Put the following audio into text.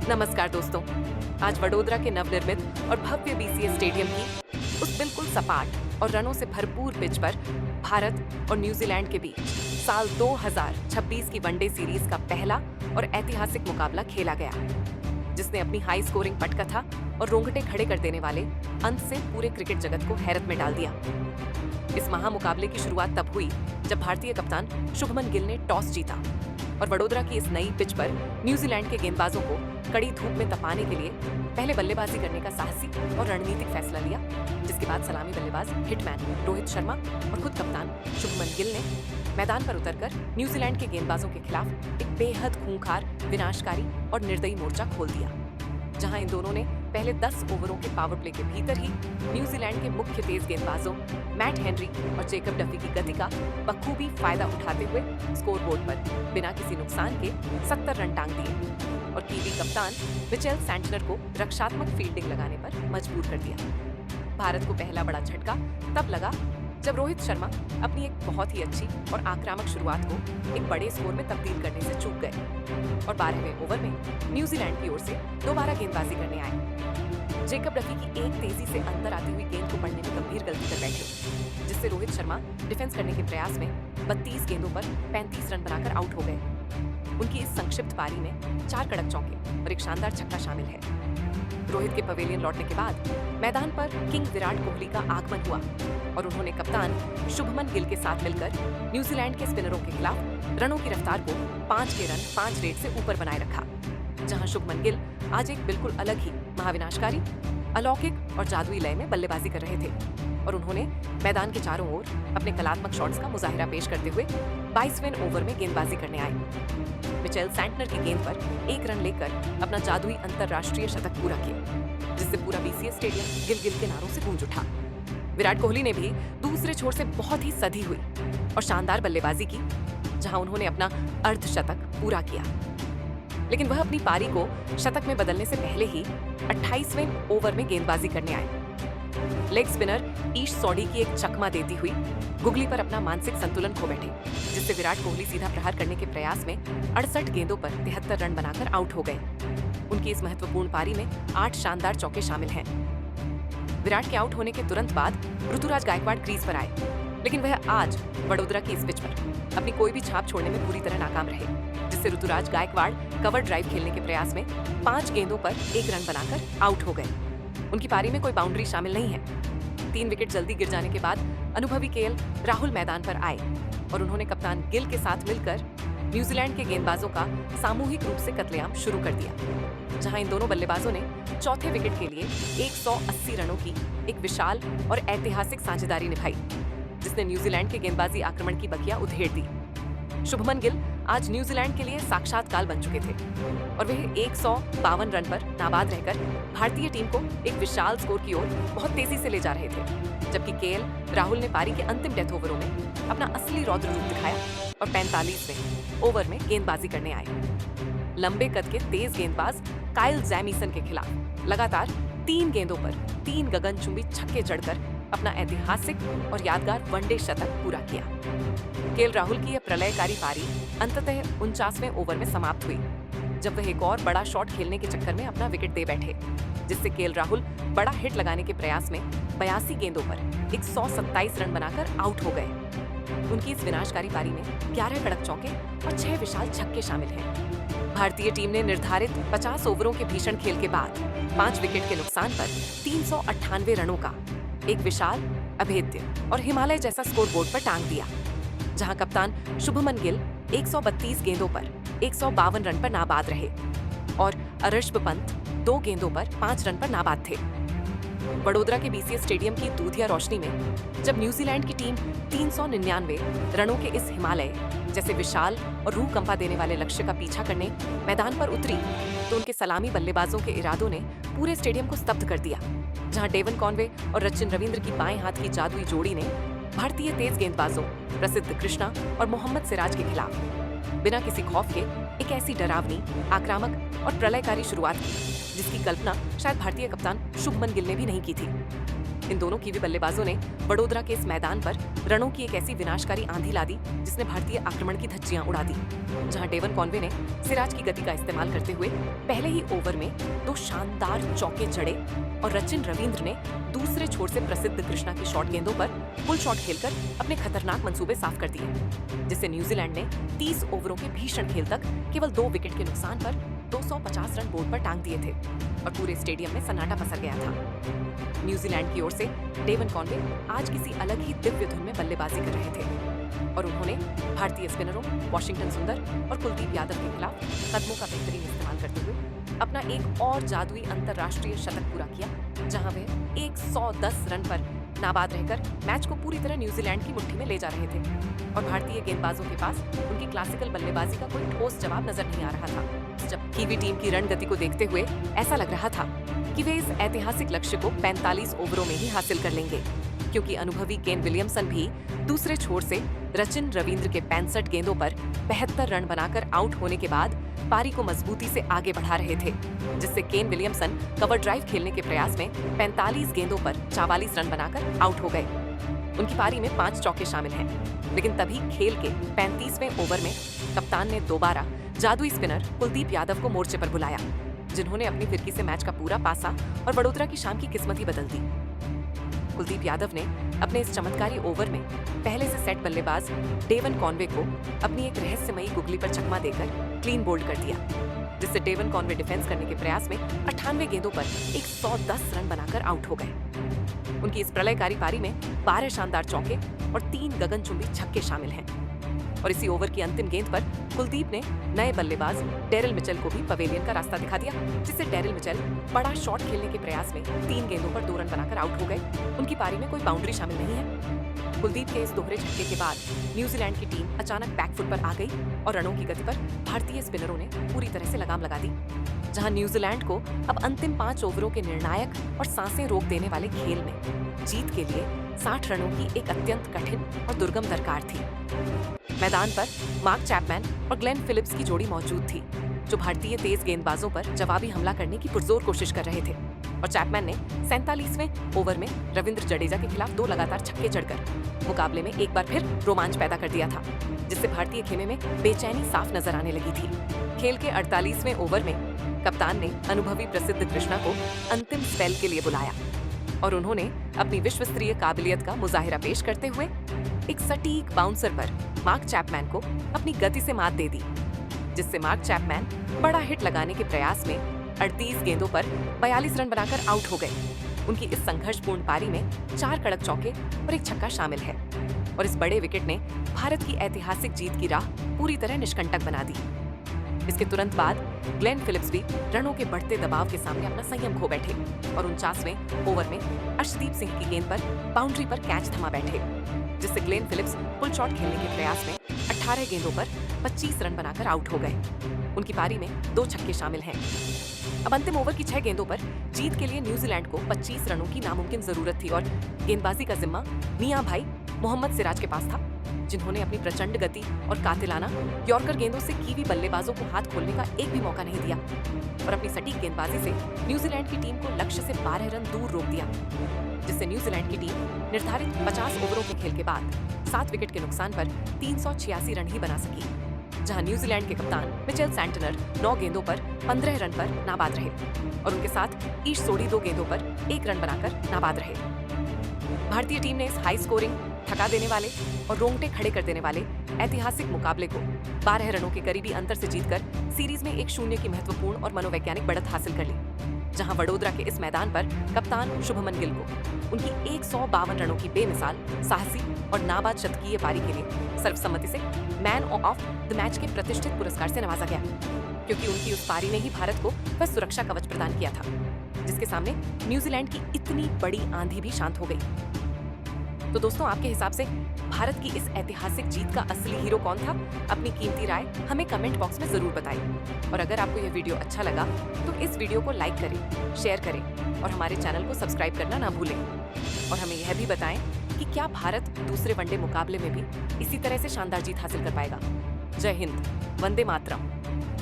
नमस्कार दोस्तों। आज वडोदरा के नवनिर्मित और भव्य बीसीए स्टेडियम की उस बिल्कुल सपाट और रनों से भरपूर पिच पर भारत और न्यूजीलैंड के बीच साल 2026 की वनडे सीरीज का पहला और ऐतिहासिक मुकाबला खेला गया, जिसने अपनी हाई स्कोरिंग पटकथा और रोंगटे खड़े कर देने वाले अंत से पूरे क्रिकेट जगत को हैरत में डाल दिया। इस महामुकाबले की शुरुआत तब हुई जब भारतीय कप्तान शुभमन गिल ने टॉस जीता और वडोदरा की इस नई पिच पर न्यूजीलैंड के गेंदबाजों को कड़ी धूप में तपाने के लिए पहले बल्लेबाजी करने का साहसी और रणनीतिक फैसला लिया, जिसके बाद सलामी बल्लेबाज हिटमैन रोहित शर्मा और खुद कप्तान शुभमन गिल ने मैदान पर उतरकर न्यूजीलैंड के गेंदबाजों के खिलाफ एक बेहद खूंखार, विनाशकारी और निर्दयी मोर्चा खोल दिया, जहां इन दोनों ने पहले 10 ओवरों के पावर प्ले के भीतर ही न्यूजीलैंड के मुख्य तेज गेंदबाजों मैट हेनरी और जेकब डफी की गति का बखूबी फायदा उठाते हुए स्कोरबोर्ड पर बिना किसी नुकसान के 70 रन टांग दिए और कीवी कप्तान मिचेल सैंटनर को रक्षात्मक फील्डिंग लगाने पर मजबूर कर दिया। भारत को पहला बड़ा झटका तब लगा जब रोहित शर्मा अपनी एक बहुत ही अच्छी और आक्रामक शुरुआत को एक बड़े स्कोर में तब्दील करने से चूक गए और 12वें ओवर में न्यूजीलैंड की ओर से दोबारा गेंदबाजी करने आए। जेकब डफी की एक तेजी से अंदर आती हुई गेंद को पढ़ने में गंभीर गलती कर बैठे, जिससे रोहित शर्मा डिफेंस करने के प्रयास में 32 गेंदों पर 35 रन बनाकर आउट हो गए। उनकी इस संक्षिप्त पारी में 4 कड़क चौके और एक शानदार छक्का शामिल है। रोहित के पवेलियन लौटने के बाद मैदान पर किंग विराट कोहली का आगमन हुआ और उन्होंने कप्तान शुभमन गिल के साथ मिलकर न्यूजीलैंड के स्पिनरों के खिलाफ रनों की रफ्तार को 5 के रन 5 रेट से ऊपर बनाए रखा, जहां शुभमन गिल आज एक बिल्कुल अलग ही महाविनाशकारी, अलौकिक और जादुई लय में बल्लेबाजी कर रहे थे और उन्होंने मैदान के चारों ओर अपने कलात्मक शॉट्स का मुजाहिरा पेश करते हुए 22वें ओवर में गेंदबाजी करने आए। मिचेल सैंटनर की गेंद पर 1 रन लेकर अपना जादुई अंतरराष्ट्रीय शतक पूरा किया, जिससे पूरा बीसीए स्टेडियम गिल गिल के नारों से गूंज उठा। विराट कोहली ने भी दूसरे छोर से बहुत ही सधी हुई और शानदार बल्लेबाजी की, जहां उन्होंने अपना अर्धशतक पूरा किया, लेकिन वह अपनी पारी को शतक में बदलने से पहले ही 28वें ओवर में गेंदबाजी करने आए। लेग स्पिनर ईश सौडी की एक चकमा देती हुई गुगली पर अपना मानसिक संतुलन खो बैठे, जिससे विराट कोहली सीधा प्रहार करने के प्रयास में 68 गेंदों पर 73 रन बनाकर आउट हो गए। उनकी इस महत्वपूर्ण पारी में 8 शानदार चौके शामिल हैं। विराट के आउट होने के तुरंत बाद ऋतुराज गायकवाड़ क्रीज पर आए, लेकिन वह आज वडोदरा की इस पिच पर अपनी कोई भी छाप छोड़ने में पूरी तरह नाकाम रहे, जिससे ऋतुराज गायकवाड़ कवर ड्राइव खेलने के प्रयास में 5 गेंदों पर 1 रन बनाकर आउट हो गए। उनकी पारी में कोई बाउंड्री शामिल नहीं है। 3 विकेट जल्दी गिर जाने के बाद अनुभवी केएल राहुल मैदान पर आए और उन्होंने कप्तान गिल के साथ मिलकर न्यूजीलैंड के गेंदबाजों का सामूहिक रूप से कत्लेआम शुरू कर दिया, जहां इन दोनों बल्लेबाजों ने चौथे विकेट के लिए 180 रनों की एक विशाल और ऐतिहासिक साझेदारी निभाई, जिसने न्यूजीलैंड के गेंदबाजी आक्रमण की बखिया उधेड़ दी। शुभमन गिल आज न्यूजीलैंड के लिए साक्षात काल बन चुके थे और वह 152 रन पर नाबाद रहकर भारतीय टीम को एक विशाल स्कोर की ओर बहुत तेजी से ले जा रहे थे, जबकि केएल राहुल ने पारी के अंतिम डेथ ओवरों में अपना असली रौद्र रूप दिखाया और 45वें ओवर में गेंदबाजी करने आए। लंबे कद के तेज गेंदबाज काइल जैमिसन के खिलाफ लगातार 3 गेंदों पर 3 गगनचुंबी छक्के जड़कर अपना ऐतिहासिक और यादगार वनडे शतक पूरा किया। केएल राहुल की यह प्रलयकारी पारी अंततः 49वें ओवर में समाप्त हुई, जब वह एक और बड़ा शॉट खेलने के चक्कर में अपना विकेट दे बैठे, जिससे केएल राहुल बड़ा हिट लगाने के प्रयास में 82 गेंदों पर 127 रन बनाकर आउट हो गए। उनकी इस विनाशकारी पारी में 11 कड़क चौके और 6 विशाल छक्के शामिल हैं। भारतीय टीम ने निर्धारित 50 ओवरों के भीषण खेल के बाद 5 विकेट के नुकसान पर 398 रनों का एक विशाल, अभेद्य और हिमालय जैसा स्कोरबोर्ड पर टांग दिया, जहां कप्तान शुभमन गिल 132 गेंदों पर 152 रन पर नाबाद रहे और ऋषभ पंत 2 गेंदों पर 5 रन पर नाबाद थे। वडोदरा के बीसीए स्टेडियम की दूधिया रोशनी में जब न्यूजीलैंड की टीम 399 रनों के इस हिमालय जैसे विशाल और रूह कंपा देने वाले लक्ष्य का पीछा करने मैदान पर उतरी, तो उनके सलामी बल्लेबाजों के इरादों ने पूरे स्टेडियम को स्तब्ध कर दिया, जहां डेवन कॉनवे और रचिन रविंद्र की बाएं हाथ की जादुई जोड़ी ने भारतीय तेज गेंदबाजों प्रसिद्ध कृष्णा और मोहम्मद सिराज के खिलाफ बिना किसी खौफ के एक ऐसी डरावनी, आक्रामक और प्रलयकारी शुरुआत की, जिसकी कल्पना शायद भारतीय कप्तान शुभमन गिल ने भी नहीं की थी। इन दोनों कीवी बल्लेबाजों ने वडोदरा के इस मैदान पर रनों की एक ऐसी विनाशकारी आंधी ला दी जिसने भारतीय आक्रमण की धज्जियां उड़ा दी। जहां डेवन कॉनवे ने सिराज की गति का इस्तेमाल करते हुए पहले ही ओवर में 2 शानदार चौके जड़े और रचिन रवींद्र ने दूसरे छोर से प्रसिद्ध कृष्णा की शॉर्ट गेंदों पर फुल शॉट खेलकर अपने खतरनाक मंसूबे साफ कर दिए, जिससे न्यूजीलैंड ने 30 ओवरों के भीषण खेल तक केवल 2 विकेट के नुकसान पर 250 रन बोर्ड पर टांग दिए थे और पूरे स्टेडियम में सन्नाटा पसर गया था। न्यूजीलैंड की ओर से डेवन कॉनवे आज किसी अलग ही दिव्य धुन में बल्लेबाजी कर रहे थे और उन्होंने भारतीय स्पिनरों वाशिंगटन सुंदर और कुलदीप यादव के खिलाफ कदमों का बेहतरीन इस्तेमाल करते हुए अपना एक और जादुई अंतर्राष्ट्रीय शतक पूरा किया, जहां वे 110 रन पर नाबाद रहकर मैच को पूरी तरह न्यूजीलैंड की मुट्ठी में ले जा रहे थे और भारतीय गेंदबाजों के पास उनकी क्लासिकल बल्लेबाजी का कोई ठोस जवाब नजर नहीं आ रहा था। जब कीवी टीम की रण गति को देखते हुए ऐसा लग रहा था कि वे इस ऐतिहासिक लक्ष्य को 45 ओवरों में ही हासिल कर लेंगे, क्योंकि अनुभवी केन विलियमसन भी दूसरे छोर से रचिन रवींद्र के 65 गेंदों पर 72 रन बनाकर आउट होने के बाद पारी को मजबूती से आगे बढ़ा रहे थे, जिससे केन विलियमसन कवर ड्राइव खेलने के प्रयास में 45 गेंदों पर 44 रन बनाकर आउट हो गए। उनकी पारी में 5 चौके शामिल हैं, लेकिन तभी खेल के 35वें ओवर में कप्तान ने दोबारा जादुई स्पिनर कुलदीप यादव को मोर्चे पर बुलाया, जिन्होंने अपनी फिरकी से मैच का पूरा पासा और वडोदरा की शाम की किस्मत ही बदल दी। कुलदीप यादव ने अपने इस चमत्कारी ओवर में पहले से सेट बल्लेबाज डेवन कॉनवे को अपनी एक रहस्यमयी गुगली पर चकमा देकर क्लीन बोल्ड कर दिया, जिससे डेवन कॉनवे डिफेंस करने के प्रयास में 98 गेंदों पर 110 रन बनाकर आउट हो गए। उनकी इस प्रलयकारी पारी में 12 शानदार चौके और 3 गगनचुंबी छक्के शामिल हैं और इसी ओवर की अंतिम गेंद पर कुलदीप ने नए बल्लेबाज डेरिल मिचेल को भी पवेलियन का रास्ता दिखा दिया, जिससे डेरिल मिचेल बड़ा शॉट खेलने के प्रयास में 3 गेंदों पर 2 रन बनाकर आउट हो गए। उनकी पारी में कोई बाउंड्री शामिल नहीं है। कुलदीप के इस दोहरे छक्के के बाद न्यूजीलैंड की टीम अचानक बैकफुट पर आ गई और रनों की गति पर भारतीय स्पिनरों ने पूरी तरह से लगाम लगा दी, जहां न्यूजीलैंड को अब अंतिम 5 ओवरों के निर्णायक और सांसें रोक देने वाले खेल में जीत के लिए 60 रनों की एक अत्यंत कठिन और दुर्गम दरकार थी। मैदान पर मार्क चैपमैन और ग्लेन फिलिप्स की जोड़ी मौजूद थी, जो भारतीय तेज गेंदबाजों पर जवाबी हमला करने की पुरजोर कोशिश कर रहे थे और चैपमैन ने 47वें ओवर में रविंद्र जडेजा के खिलाफ 2 लगातार छक्के जड़कर मुकाबले में एक बार फिर रोमांच पैदा कर दिया था, जिससे भारतीय खेमे में बेचैनी साफ नजर आने लगी थी। खेल के 48वें ओवर में कप्तान ने अनुभवी प्रसिद्ध कृष्णा को अंतिम स्पेल के लिए बुलाया और उन्होंने अपनी विश्वस्तरीय काबिलियत का मुजाहिरा पेश करते हुए एक सटीक बाउंसर पर मार्क चैपमैन को अपनी गति से मात दे दी, जिससे मार्क चैपमैन बड़ा हिट लगाने के प्रयास में 38 गेंदों पर 42 रन बनाकर आउट हो गए। उनकी इस संघर्षपूर्ण पारी में 4 कड़क चौके और 1 छक्का शामिल है और इस बड़े विकेट ने भारत की ऐतिहासिक जीत की राह पूरी तरह निष्कंटक बना दी। इसके तुरंत बाद ग्लेन फिलिप्स भी रनों के बढ़ते दबाव के सामने अपना संयम खो बैठे और 49वें ओवर में अर्शदीप सिंह की गेंद पर बाउंड्री पर कैच थमा बैठे, जिससे ग्लेन फिलिप्स फुल शॉट खेलने के प्रयास में 18 गेंदों पर 25 रन बनाकर आउट हो गए। उनकी पारी में 2 छक्के शामिल हैं। अब अंतिम ओवर की 6 गेंदों पर जीत के लिए न्यूजीलैंड को 25 रनों की नामुमकिन जरूरत थी और गेंदबाजी का जिम्मा मियां भाई मोहम्मद सिराज के पास था, जिन्होंने अपनी प्रचंड गति और कातिलाना यॉर्कर गेंदों से कीवी बल्लेबाजों को हाथ खोलने का एक भी मौका नहीं दिया और अपनी सटीक गेंदबाजी से न्यूजीलैंड की टीम को लक्ष्य से 12 रन दूर रोक दिया, जिससे न्यूजीलैंड की टीम निर्धारित 50 ओवरों के खेल के बाद 7 विकेट के नुकसान पर 386 रन ही बना सकी, जहां न्यूजीलैंड के कप्तान मिचेल सैंटनर 9 गेंदों पर 15 रन पर नाबाद रहे और उनके साथ ईश सोडी 2 गेंदों पर 1 रन बनाकर नाबाद रहे। भारतीय टीम ने इस हाई स्कोरिंग, थका देने वाले और रोंगटे खड़े कर देने वाले ऐतिहासिक मुकाबले को 12 रनों के करीबी अंतर से जीतकर सीरीज में 1-0 की महत्वपूर्ण और मनोवैज्ञानिक बढ़त हासिल कर ली, जहां वडोदरा के इस मैदान पर कप्तान शुभमन गिल को उनकी 152 रनों की बेमिसाल, साहसी और नाबाद शतकीय पारी के लिए सर्वसम्मति से मैन ऑफ द मैच के प्रतिष्ठित पुरस्कार से नवाजा गया, क्योंकि उनकी उस पारी ने ही भारत को वह सुरक्षा कवच प्रदान किया था, जिसके सामने न्यूजीलैंड की इतनी बड़ी आंधी भी शांत हो गई। तो दोस्तों, आपके हिसाब से भारत की इस ऐतिहासिक जीत का असली हीरो कौन था? अपनी कीमती राय हमें कमेंट बॉक्स में जरूर बताइए और अगर आपको यह वीडियो अच्छा लगा तो इस वीडियो को लाइक करें, शेयर करें और हमारे चैनल को सब्सक्राइब करना ना भूलें और हमें यह भी बताएं कि क्या भारत दूसरे वनडे मुकाबले में भी इसी तरह से शानदार जीत हासिल कर पाएगा। जय हिंद, वंदे मातरम।